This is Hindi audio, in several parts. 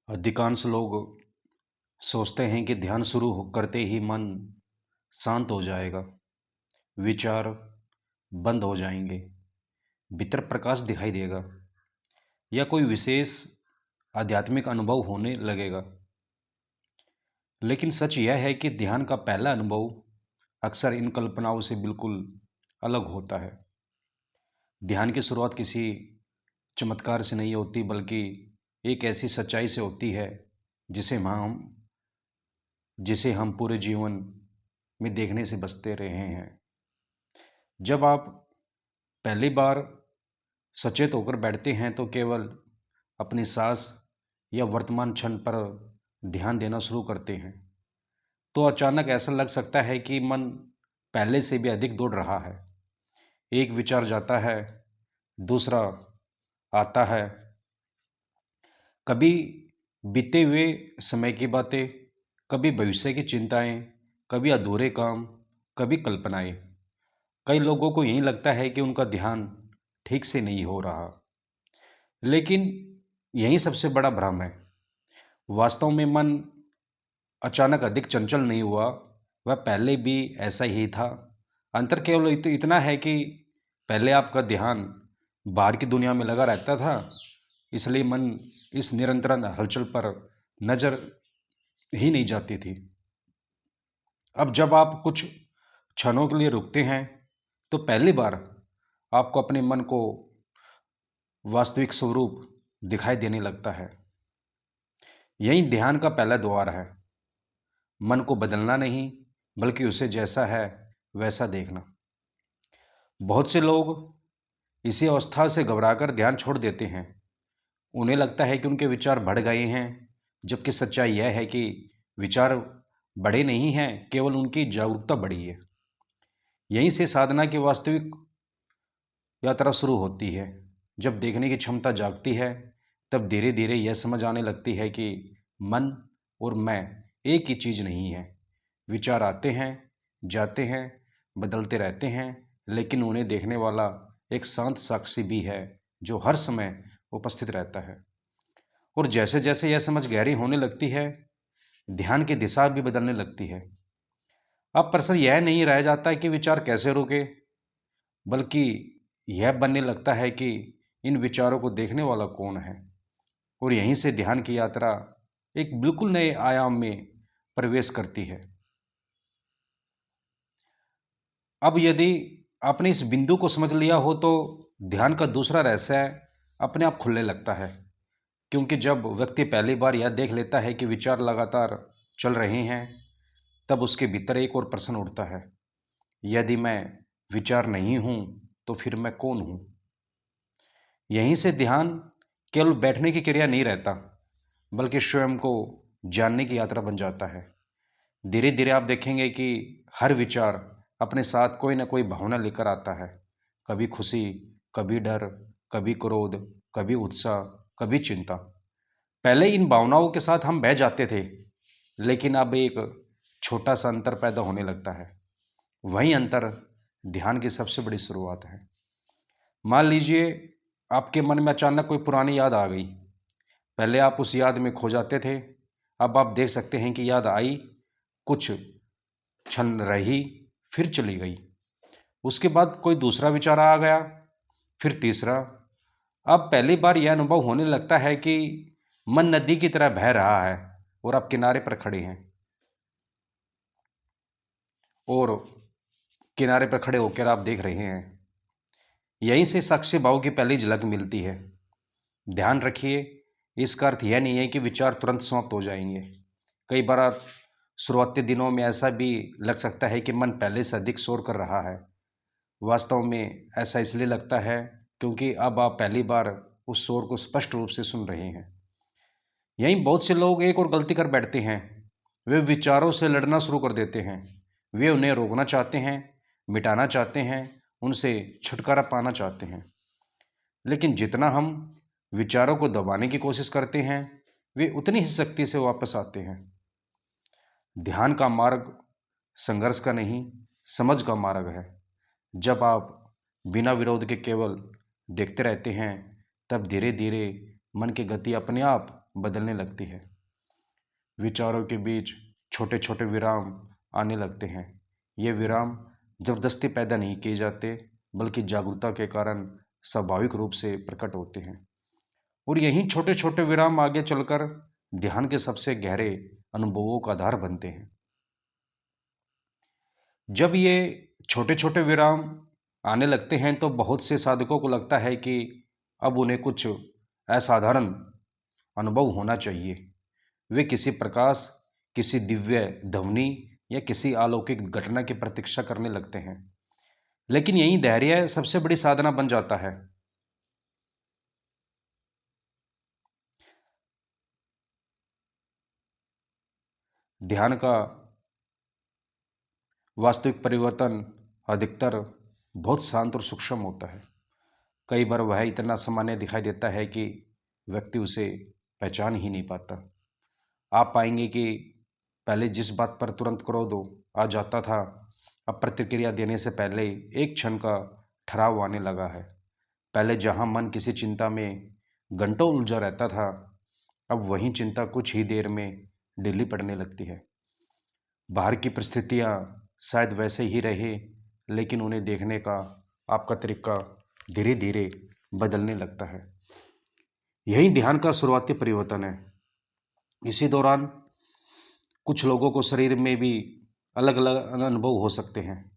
अधिकांश लोग सोचते हैं कि ध्यान करते ही मन शांत हो जाएगा, विचार बंद हो जाएंगे, भीतर प्रकाश दिखाई देगा या कोई विशेष आध्यात्मिक अनुभव होने लगेगा। लेकिन सच यह है कि ध्यान का पहला अनुभव अक्सर इन कल्पनाओं से बिल्कुल अलग होता है। ध्यान की शुरुआत किसी चमत्कार से नहीं होती, बल्कि एक ऐसी सच्चाई से होती है जिसे हम जिसे हम पूरे जीवन में देखने से बचते रहे हैं। जब आप पहली बार सचेत होकर बैठते हैं तो केवल अपनी सांस या वर्तमान क्षण पर ध्यान देना शुरू करते हैं, तो अचानक ऐसा लग सकता है कि मन पहले से भी अधिक दौड़ रहा है। एक विचार जाता है, दूसरा आता है, कभी बीते हुए समय की बातें, कभी भविष्य की चिंताएं, कभी अधूरे काम, कभी कल्पनाएं। कई लोगों को यही लगता है कि उनका ध्यान ठीक से नहीं हो रहा, लेकिन यही सबसे बड़ा भ्रम है। वास्तव में मन अचानक अधिक चंचल नहीं हुआ, वह पहले भी ऐसा ही था। अंतर केवल इतना है कि पहले आपका ध्यान बाहर की दुनिया में लगा रहता था, इसलिए मन इस निरंतर हलचल पर नजर ही नहीं जाती थी। अब जब आप कुछ क्षणों के लिए रुकते हैं तो पहली बार आपको अपने मन को वास्तविक स्वरूप दिखाई देने लगता है। यही ध्यान का पहला द्वार है। मन को बदलना नहीं, बल्कि उसे जैसा है वैसा देखना। बहुत से लोग इसी अवस्था से घबराकर ध्यान छोड़ देते हैं। उन्हें लगता है कि उनके विचार बढ़ गए हैं, जबकि सच्चाई यह है कि विचार बढ़े नहीं हैं, केवल उनकी जागरूकता बढ़ी है। यहीं से साधना की वास्तविक यात्रा शुरू होती है। जब देखने की क्षमता जागती है, तब धीरे धीरे यह समझ आने लगती है कि मन और मैं एक ही चीज़ नहीं है। विचार आते हैं, जाते हैं, बदलते रहते हैं, लेकिन उन्हें देखने वाला एक शांत साक्षी भी है जो हर समय उपस्थित रहता है। और जैसे जैसे यह समझ गहरी होने लगती है, ध्यान की दिशा भी बदलने लगती है। अब प्रश्न यह नहीं रह जाता है कि विचार कैसे रुके, बल्कि यह बनने लगता है कि इन विचारों को देखने वाला कौन है। और यहीं से ध्यान की यात्रा एक बिल्कुल नए आयाम में प्रवेश करती है। अब यदि आपने इस बिंदु को समझ लिया हो तो ध्यान का दूसरा रहस्य अपने आप खुलने लगता है। क्योंकि जब व्यक्ति पहली बार यह देख लेता है कि विचार लगातार चल रहे हैं, तब उसके भीतर एक और प्रश्न उठता है, यदि मैं विचार नहीं हूं तो फिर मैं कौन हूं। यहीं से ध्यान केवल बैठने की क्रिया नहीं रहता, बल्कि स्वयं को जानने की यात्रा बन जाता है। धीरे धीरे आप देखेंगे कि हर विचार अपने साथ कोई ना कोई भावना लेकर आता है। कभी खुशी, कभी डर, कभी क्रोध, कभी उत्साह, कभी चिंता। पहले इन भावनाओं के साथ हम बह जाते थे, लेकिन अब एक छोटा सा अंतर पैदा होने लगता है। वही अंतर ध्यान की सबसे बड़ी शुरुआत है। मान लीजिए आपके मन में अचानक कोई पुरानी याद आ गई। पहले आप उस याद में खो जाते थे, अब आप देख सकते हैं कि याद आई, कुछ क्षण रही, फिर चली गई। उसके बाद कोई दूसरा विचार आ गया, फिर तीसरा। अब पहली बार यह अनुभव होने लगता है कि मन नदी की तरह बह रहा है और आप किनारे पर खड़े हैं, और किनारे पर खड़े होकर आप देख रहे हैं। यहीं से साक्षी भाव की पहली झलक मिलती है। ध्यान रखिए, इसका अर्थ यह नहीं है कि विचार तुरंत समाप्त हो जाएंगे। कई बार शुरुआती दिनों में ऐसा भी लग सकता है कि मन पहले से अधिक शोर कर रहा है। वास्तव में ऐसा इसलिए लगता है क्योंकि अब आप पहली बार उस शोर को स्पष्ट रूप से सुन रहे हैं। यहीं बहुत से लोग एक और गलती कर बैठते हैं। वे विचारों से लड़ना शुरू कर देते हैं। वे उन्हें रोकना चाहते हैं, मिटाना चाहते हैं, उनसे छुटकारा पाना चाहते हैं। लेकिन जितना हम विचारों को दबाने की कोशिश करते हैं, वे उतनी ही शक्ति से वापस आते हैं। ध्यान का मार्ग संघर्ष का नहीं, समझ का मार्ग है। जब आप बिना विरोध के केवल देखते रहते हैं, तब धीरे धीरे मन की गति अपने आप बदलने लगती है। विचारों के बीच छोटे छोटे विराम आने लगते हैं। ये विराम जबरदस्ती पैदा नहीं किए जाते, बल्कि जागरूकता के कारण स्वाभाविक रूप से प्रकट होते हैं। और यही छोटे छोटे विराम आगे चलकर ध्यान के सबसे गहरे अनुभवों का आधार बनते हैं। जब ये छोटे छोटे विराम आने लगते हैं तो बहुत से साधकों को लगता है कि अब उन्हें कुछ असाधारण अनुभव होना चाहिए। वे किसी प्रकाश, किसी दिव्य ध्वनि या किसी अलौकिक घटना की प्रतीक्षा करने लगते हैं। लेकिन यही धैर्य सबसे बड़ी साधना बन जाता है। ध्यान का वास्तविक परिवर्तन अधिकतर बहुत शांत और सूक्ष्म होता है। कई बार वह इतना सामान्य दिखाई देता है कि व्यक्ति उसे पहचान ही नहीं पाता। आप पाएंगे कि पहले जिस बात पर तुरंत क्रोध आ जाता था, अब प्रतिक्रिया देने से पहले एक क्षण का ठहराव आने लगा है। पहले जहां मन किसी चिंता में घंटों उलझा रहता था, अब वही चिंता कुछ ही देर में ढीली पड़ने लगती है। बाहर की परिस्थितियां शायद वैसे ही रहे, लेकिन उन्हें देखने का आपका तरीका धीरे धीरे बदलने लगता है। यही ध्यान का शुरुआती परिवर्तन है। इसी दौरान कुछ लोगों को शरीर में भी अलग अलग अनुभव हो सकते हैं।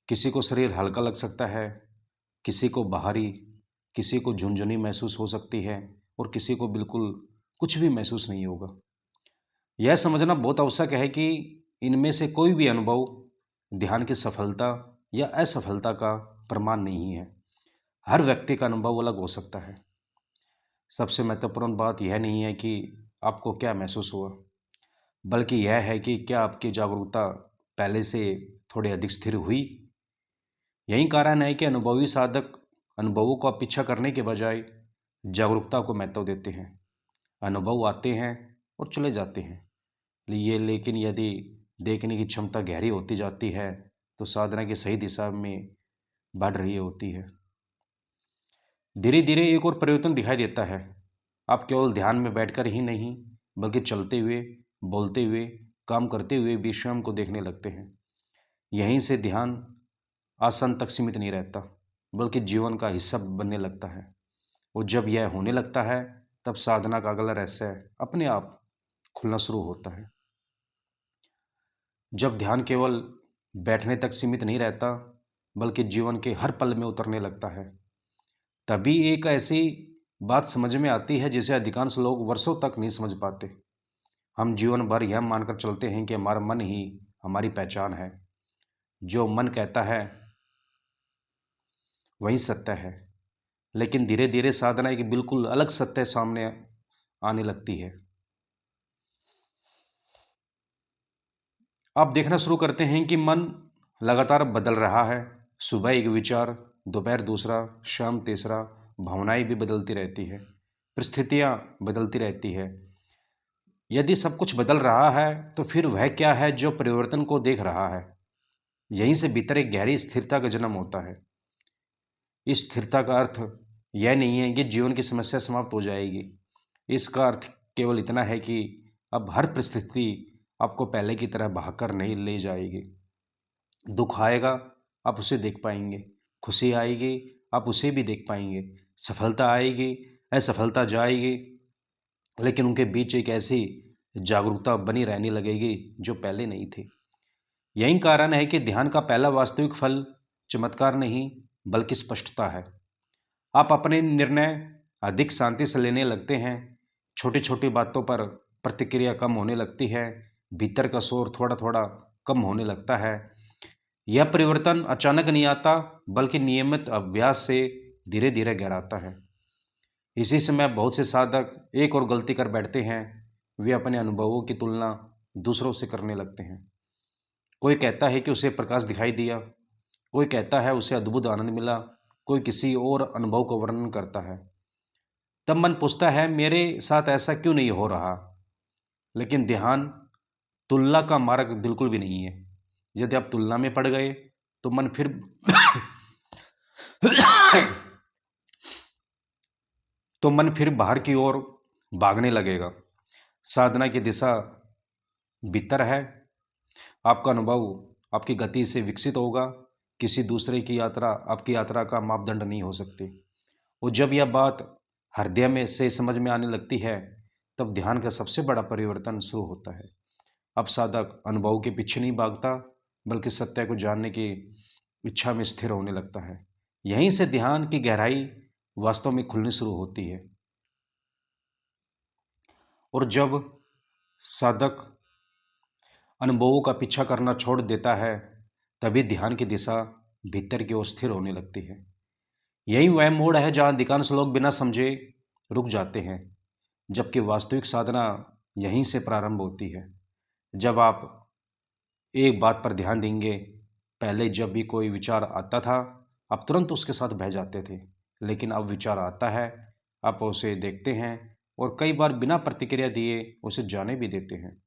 किसी को शरीर हल्का लग सकता है, किसी को भारी, किसी को झुनझुनी महसूस हो सकती है और किसी को बिल्कुल कुछ भी महसूस नहीं होगा। यह समझना बहुत आवश्यक है कि इनमें से कोई भी अनुभव ध्यान की सफलता या असफलता का प्रमाण नहीं है। हर व्यक्ति का अनुभव अलग हो सकता है। सबसे महत्वपूर्ण बात यह नहीं है कि आपको क्या महसूस हुआ, बल्कि यह है कि क्या आपकी जागरूकता पहले से थोड़ी अधिक स्थिर हुई। यही कारण है कि अनुभवी साधक अनुभवों का पीछा करने के बजाय जागरूकता को महत्व देते हैं। अनुभव आते हैं और चले जाते हैं, लेकिन यदि देखने की क्षमता गहरी होती जाती है तो साधना की सही दिशा में बढ़ रही होती है। धीरे धीरे एक और परिवर्तन दिखाई देता है। आप केवल ध्यान में बैठकर ही नहीं, बल्कि चलते हुए, बोलते हुए, काम करते हुए भी स्वयं को देखने लगते हैं। यहीं से ध्यान आसन तक सीमित नहीं रहता, बल्कि जीवन का हिस्सा बनने लगता है। और जब यह होने लगता है, तब साधना का अगला रहस्य अपने आप खुलना शुरू होता है। जब ध्यान केवल बैठने तक सीमित नहीं रहता, बल्कि जीवन के हर पल में उतरने लगता है, तभी एक ऐसी बात समझ में आती है जिसे अधिकांश लोग वर्षों तक नहीं समझ पाते। हम जीवन भर यह मानकर चलते हैं कि हमारा मन ही हमारी पहचान है। जो मन कहता है वही सत्य है। लेकिन धीरे धीरे साधना एक बिल्कुल अलग सत्य सामने आने लगती है। आप देखना शुरू करते हैं कि मन लगातार बदल रहा है। सुबह एक विचार, दोपहर दूसरा, शाम तीसरा। भावनाएं भी बदलती रहती है, परिस्थितियां बदलती रहती है। यदि सब कुछ बदल रहा है तो फिर वह क्या है जो परिवर्तन को देख रहा है? यहीं से भीतर एक गहरी स्थिरता का जन्म होता है। इस स्थिरता का अर्थ यह नहीं है कि जीवन की समस्या समाप्त हो जाएगी। इसका अर्थ केवल इतना है कि अब हर परिस्थिति आपको पहले की तरह बहाकर नहीं ले जाएगी। दुख आएगा, आप उसे देख पाएंगे। खुशी आएगी, आप उसे भी देख पाएंगे। सफलता आएगी, असफलता जाएगी, लेकिन उनके बीच एक ऐसी जागरूकता बनी रहने लगेगी जो पहले नहीं थी। यही कारण है कि ध्यान का पहला वास्तविक फल चमत्कार नहीं, बल्कि स्पष्टता है। आप अपने निर्णय अधिक शांति से लेने लगते हैं। छोटी छोटी बातों पर प्रतिक्रिया कम होने लगती है। भीतर का शोर थोड़ा थोड़ा कम होने लगता है। यह परिवर्तन अचानक नहीं आता, बल्कि नियमित अभ्यास से धीरे धीरे गहराता है। इसी समय बहुत से साधक एक और गलती कर बैठते हैं। वे अपने अनुभवों की तुलना दूसरों से करने लगते हैं। कोई कहता है कि उसे प्रकाश दिखाई दिया, कोई कहता है उसे अद्भुत आनंद मिला, कोई किसी और अनुभव का वर्णन करता है। तब मन पूछता है, मेरे साथ ऐसा क्यों नहीं हो रहा? लेकिन ध्यान तुलना का मार्ग बिल्कुल भी नहीं है। यदि आप तुलना में पड़ गए तो मन फिर तो मन फिर बाहर की ओर भागने लगेगा। साधना की दिशा भीतर है। आपका अनुभव आपकी गति से विकसित होगा। किसी दूसरे की यात्रा आपकी यात्रा का मापदंड नहीं हो सकती। और जब यह बात हृदय में से समझ में आने लगती है, तब ध्यान का सबसे बड़ा परिवर्तन शुरू होता है। अब साधक अनुभव के पीछे नहीं भागता, बल्कि सत्य को जानने की इच्छा में स्थिर होने लगता है। यहीं से ध्यान की गहराई वास्तव में खुलनी शुरू होती है। और जब साधक अनुभवों का पीछा करना छोड़ देता है, तभी ध्यान की दिशा भीतर की ओर स्थिर होने लगती है। यही वह मोड़ है जहाँ अधिकांश लोग बिना समझे रुक जाते हैं, जबकि वास्तविक साधना यहीं से प्रारंभ होती है। जब आप एक बात पर ध्यान देंगे, पहले जब भी कोई विचार आता था, आप तुरंत उसके साथ बह जाते थे। लेकिन अब विचार आता है, आप उसे देखते हैं और कई बार बिना प्रतिक्रिया दिए उसे जाने भी देते हैं।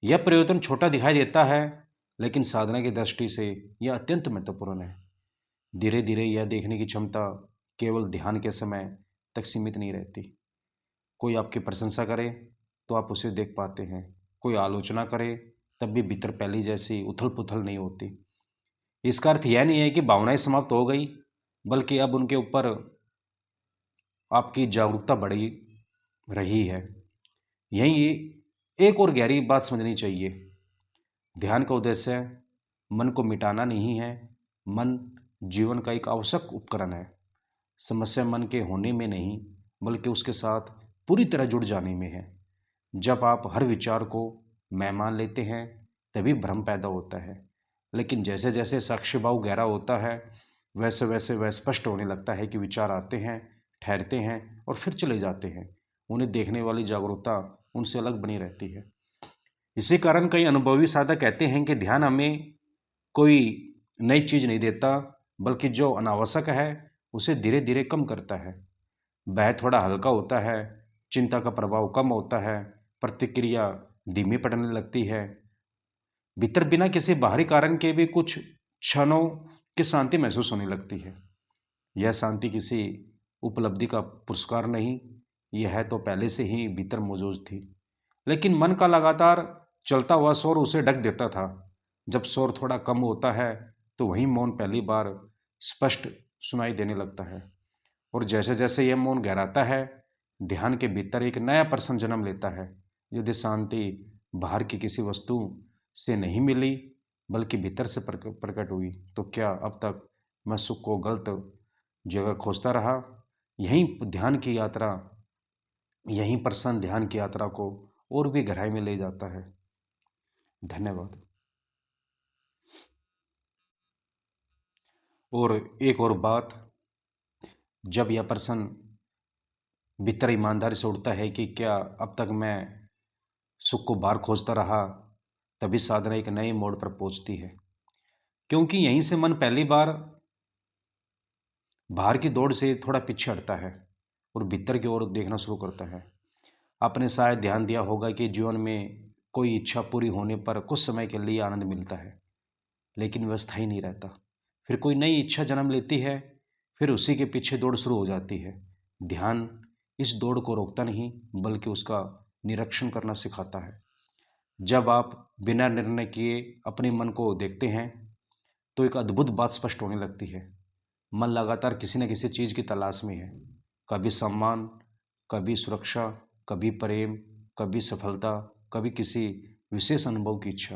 यह परिवर्तन छोटा दिखाई देता है, लेकिन साधना की दृष्टि से यह अत्यंत महत्वपूर्ण है। धीरे धीरे यह देखने की क्षमता केवल ध्यान के समय तक सीमित नहीं रहती। कोई आपकी प्रशंसा करे तो आप उसे देख पाते हैं, कोई आलोचना करे तब भी भीतर पहली जैसी उथल पुथल नहीं होती। इसका अर्थ यह नहीं है कि भावनाएं समाप्त हो गई, बल्कि अब उनके ऊपर आपकी जागरूकता बढ़ी रही है। यही एक और गहरी बात समझनी चाहिए। ध्यान का उद्देश्य मन को मिटाना नहीं है। मन जीवन का एक आवश्यक उपकरण है। समस्या मन के होने में नहीं, बल्कि उसके साथ पूरी तरह जुड़ जाने में है। जब आप हर विचार को मैं मान लेते हैं, तभी भ्रम पैदा होता है। लेकिन जैसे जैसे साक्ष्य भाव गहरा होता है, वैसे वैसे वह स्पष्ट होने लगता है कि विचार आते हैं, ठहरते हैं और फिर चले जाते हैं। उन्हें देखने वाली जागरूकता उनसे अलग बनी रहती है। इसी कारण कई अनुभवी साधक कहते हैं कि ध्यान हमें कोई नई चीज नहीं देता, बल्कि जो अनावश्यक है उसे धीरे धीरे कम करता है। वह थोड़ा हल्का होता है, चिंता का प्रभाव कम होता है, प्रतिक्रिया धीमी पड़ने लगती है। भीतर बिना किसी बाहरी कारण के भी कुछ क्षणों की शांति महसूस होने लगती है। यह शांति किसी उपलब्धि का पुरस्कार नहीं, यह तो पहले से ही भीतर मौजूद थी। लेकिन मन का लगातार चलता हुआ शोर उसे ढक देता था। जब शोर थोड़ा कम होता है, तो वही मौन पहली बार स्पष्ट सुनाई देने लगता है। और जैसे जैसे यह मौन गहराता है, ध्यान के भीतर एक नया प्रश्न जन्म लेता है। यदि शांति बाहर की किसी वस्तु से नहीं मिली, बल्कि भीतर से प्रकट हुई, तो क्या अब तक मैं सुख को गलत जगह खोजता रहा? यही ध्यान की यात्रा, यही प्रश्न ध्यान की यात्रा को और भी गहराई में ले जाता है। धन्यवाद। और एक और बात, जब यह प्रश्न भीतर ईमानदारी से उठता है कि क्या अब तक मैं सुख को बाहर खोजता रहा, तभी साधना एक नए मोड़ पर पहुंचती है। क्योंकि यहीं से मन पहली बार बाहर की दौड़ से थोड़ा पीछे हटता है और भीतर की ओर देखना शुरू करता है। आपने शायद ध्यान दिया होगा कि जीवन में कोई इच्छा पूरी होने पर कुछ समय के लिए आनंद मिलता है, लेकिन वह स्थायी नहीं रहता। फिर कोई नई इच्छा जन्म लेती है, फिर उसी के पीछे दौड़ शुरू हो जाती है। ध्यान इस दौड़ को रोकता नहीं, बल्कि उसका निरीक्षण करना सिखाता है। जब आप बिना निर्णय किए अपने मन को देखते हैं, तो एक अद्भुत बात स्पष्ट होने लगती है। मन लगातार किसी न किसी चीज़ की तलाश में है। कभी सम्मान, कभी सुरक्षा, कभी प्रेम, कभी सफलता, कभी किसी विशेष अनुभव की इच्छा।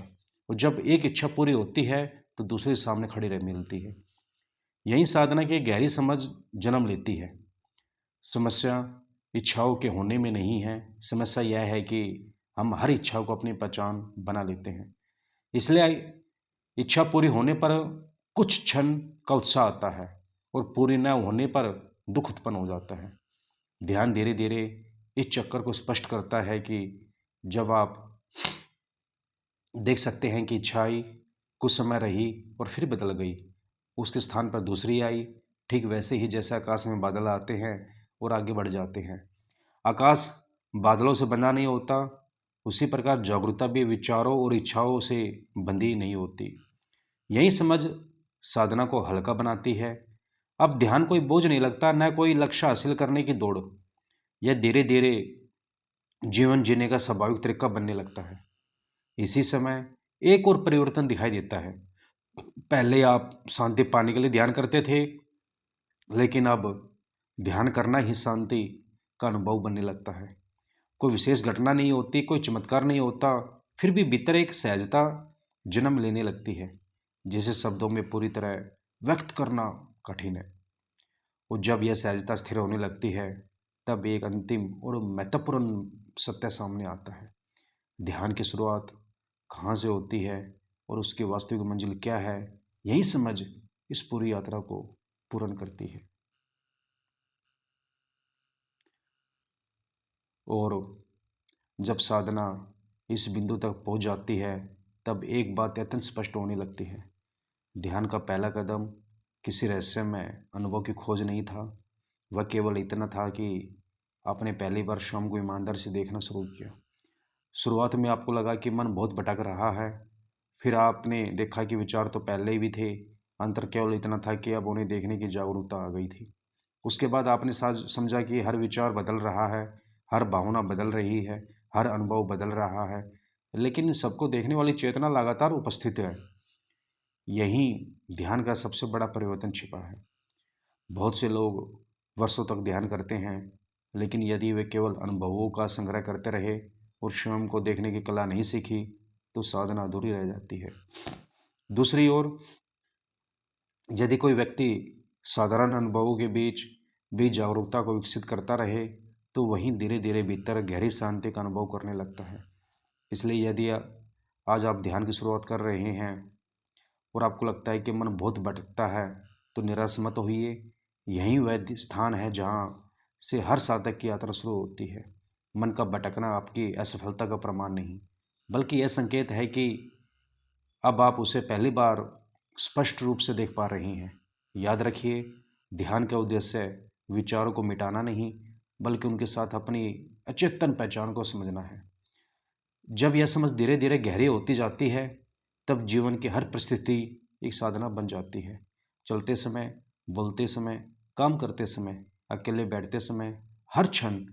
और जब एक इच्छा पूरी होती है, तो दूसरी सामने खड़ी रह मिलती है। यही साधना की गहरी समझ जन्म लेती है। समस्या इच्छाओं के होने में नहीं है, समस्या यह है कि हम हर इच्छा को अपनी पहचान बना लेते हैं। इसलिए इच्छा पूरी होने पर कुछ क्षण का उत्साह आता है, और पूरी न होने पर दुख उत्पन्न हो जाता है। ध्यान धीरे धीरे इस चक्कर को स्पष्ट करता है कि जब आप देख सकते हैं कि इच्छा आई, कुछ समय रही और फिर बदल गई, उसके स्थान पर दूसरी आई, ठीक वैसे ही जैसे आकाश में बादल आते हैं और आगे बढ़ जाते हैं। आकाश बादलों से बंधा नहीं होता, उसी प्रकार जागरूकता भी विचारों और इच्छाओं से बंधी नहीं होती। यही समझ साधना को हल्का बनाती है। अब ध्यान कोई बोझ नहीं लगता, न कोई लक्ष्य हासिल करने की दौड़। यह धीरे धीरे जीवन जीने का स्वाभाविक तरीका बनने लगता है। इसी समय एक और परिवर्तन दिखाई देता है। पहले आप शांति पाने के लिए ध्यान करते थे, लेकिन अब ध्यान करना ही शांति का अनुभव बनने लगता है। कोई विशेष घटना नहीं होती, कोई चमत्कार नहीं होता, फिर भी भीतर एक सहजता जन्म लेने लगती है, जिसे शब्दों में पूरी तरह व्यक्त करना कठिन है। और जब यह सहजता स्थिर होने लगती है, तब एक अंतिम और महत्वपूर्ण सत्य सामने आता है। ध्यान की शुरुआत कहाँ से होती है और उसकी वास्तविक मंजिल क्या है, यही समझ इस पूरी यात्रा को पूर्ण करती है। और जब साधना इस बिंदु तक पहुंच जाती है, तब एक बात अत्यंत स्पष्ट होने लगती है। ध्यान का पहला कदम किसी रहस्यमय अनुभव की खोज नहीं था। वह केवल इतना था कि आपने पहली बार शाम को ईमानदार से देखना शुरू किया। शुरुआत में आपको लगा कि मन बहुत भटक रहा है। फिर आपने देखा कि विचार तो पहले ही भी थे, अंतर केवल इतना था कि अब उन्हें देखने की जागरूकता आ गई थी। उसके बाद आपने साज समझा कि हर विचार बदल रहा है, हर भावना बदल रही है, हर अनुभव बदल रहा है, लेकिन इन सबको देखने वाली चेतना लगातार उपस्थित है। यहीं ध्यान का सबसे बड़ा परिवर्तन छिपा है। बहुत से लोग वर्षों तक ध्यान करते हैं, लेकिन यदि वे केवल अनुभवों का संग्रह करते रहे और स्वयं को देखने की कला नहीं सीखी, तो साधना अधूरी रह जाती है। दूसरी ओर, यदि कोई व्यक्ति साधारण अनुभवों के बीच भी जागरूकता को विकसित करता रहे, तो वहीं धीरे धीरे भीतर गहरी शांति का अनुभव करने लगता है। इसलिए यदि आज आप ध्यान की शुरुआत कर रहे हैं और आपको लगता है कि मन बहुत भटकता है, तो निराश मत होइए। यही वह स्थान है जहाँ से हर साधक की यात्रा शुरू होती है। मन का भटकना आपकी असफलता का प्रमाण नहीं, बल्कि यह संकेत है कि अब आप उसे पहली बार स्पष्ट रूप से देख पा रही हैं। याद रखिए, ध्यान का उद्देश्य विचारों को मिटाना नहीं, बल्कि उनके साथ अपनी अचेतन पहचान को समझना है। जब यह समझ धीरे धीरे गहरी होती जाती है, तब जीवन की हर परिस्थिति एक साधना बन जाती है। चलते समय, बोलते समय, काम करते समय, अकेले बैठते समय, हर क्षण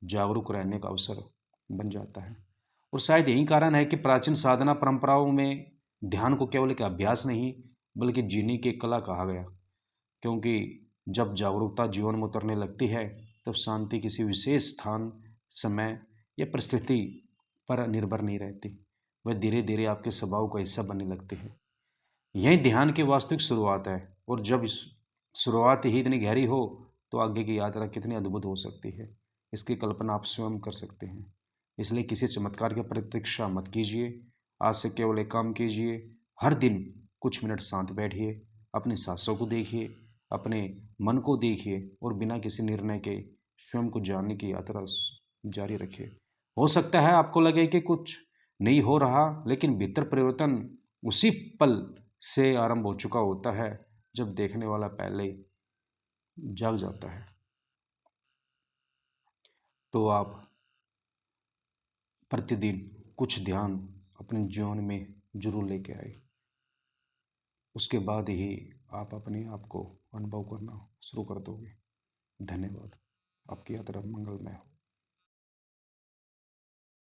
जागरूक रहने का अवसर बन जाता है। और शायद यही कारण है कि प्राचीन साधना परंपराओं में ध्यान को केवल एक अभ्यास नहीं, बल्कि जीने की एक कला कहा गया। क्योंकि जब जागरूकता जीवन में उतरने लगती है, तब शांति किसी विशेष स्थान, समय या परिस्थिति पर निर्भर नहीं रहती। वह धीरे धीरे आपके स्वभाव का हिस्सा बनने लगती है। यही ध्यान की वास्तविक शुरुआत है। और जब इस शुरुआत ही इतनी गहरी हो, तो आगे की यात्रा कितनी अद्भुत हो सकती है, इसकी कल्पना आप स्वयं कर सकते हैं। इसलिए किसी चमत्कार की प्रतीक्षा मत कीजिए। आज से केवल एक काम कीजिए, हर दिन कुछ मिनट शांत बैठिए, अपनी सांसों को देखिए, अपने मन को देखिए और बिना किसी निर्णय के स्वयं को जानने की यात्रा जारी रखिए। हो सकता है आपको लगे कि कुछ नहीं हो रहा, लेकिन भीतर परिवर्तन उसी पल से आरंभ हो चुका होता है, जब देखने वाला पहले जाग जाता है। तो आप प्रतिदिन कुछ ध्यान अपने जीवन में जरूर लेके आए। उसके बाद ही आप अपने आप को अनुभव करना शुरू कर दोगे। धन्यवाद। आपकी यात्रा मंगलमय हो।